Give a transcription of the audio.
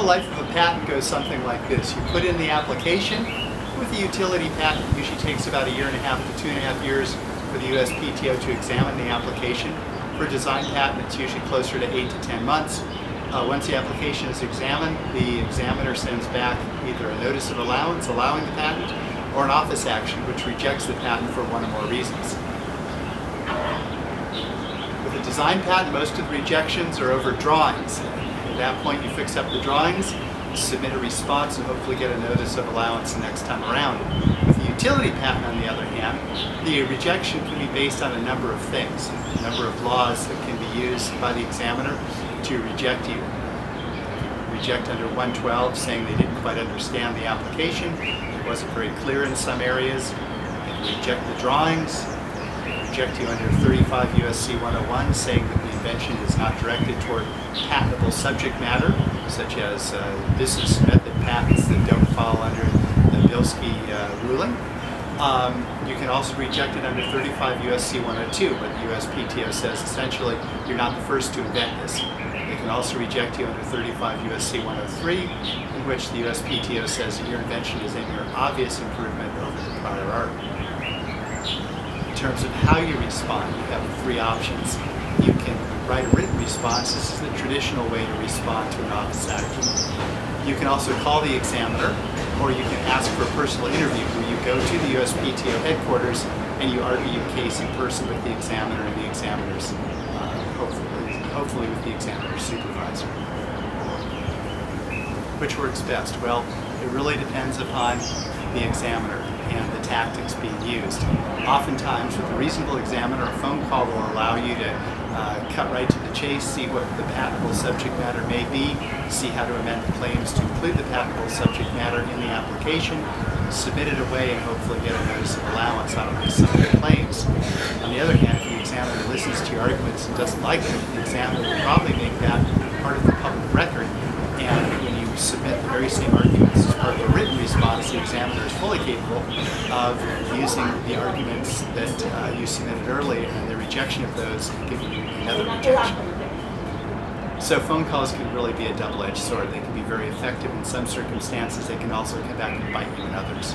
typical life of a patent goes something like this. You put in the application. With a utility patent, it usually takes about 1.5 to 2.5 years for the USPTO to examine the application. For a design patent, it's usually closer to 8 to 10 months. Once the application is examined, the examiner sends back either a notice of allowance allowing the patent or an office action which rejects the patent for one or more reasons. With a design patent, most of the rejections are over drawings. At that point, you fix up the drawings, submit a response, and hopefully get a notice of allowance the next time around. With a utility patent, on the other hand, the rejection can be based on a number of things, a number of laws that can be used by the examiner to reject you. Reject under 112, saying they didn't quite understand the application, it wasn't very clear in some areas. They can reject the drawings. Reject you under 35 USC 101, saying that the invention is not directed toward patentable subject matter, such as business method patents that don't fall under the Bilski ruling. You can also reject it under 35 USC 102, where the USPTO says essentially you're not the first to invent this. They can also reject you under 35 USC 103, in which the USPTO says that your invention is a mere obvious improvement over the prior art. In terms of how you respond, you have 3 options. You can write a written response. This is the traditional way to respond to an office action. You can also call the examiner, or you can ask for a personal interview where you go to the USPTO headquarters and you argue your case in person with the examiner and the examiner's, hopefully with the examiner's supervisor. Which works best? Well, it really depends upon the examiner and the tactics being used. Oftentimes, with a reasonable examiner, a phone call will allow you to cut right to the chase, see what the patentable subject matter may be, see how to amend the claims to include the patentable subject matter in the application, submit it away, and hopefully get a notice of allowance on at least some of the claims. On the other hand, if the examiner listens to your arguments and doesn't like them, the examiner will probably make that part of the public record. And when you submit the very same arguments as part of a written response, the examiner is fully capable of using the arguments that you submitted earlier and the rejection of those and giving you another rejection. So phone calls can really be a double-edged sword. They can be very effective in some circumstances. They can also come back and bite you in others.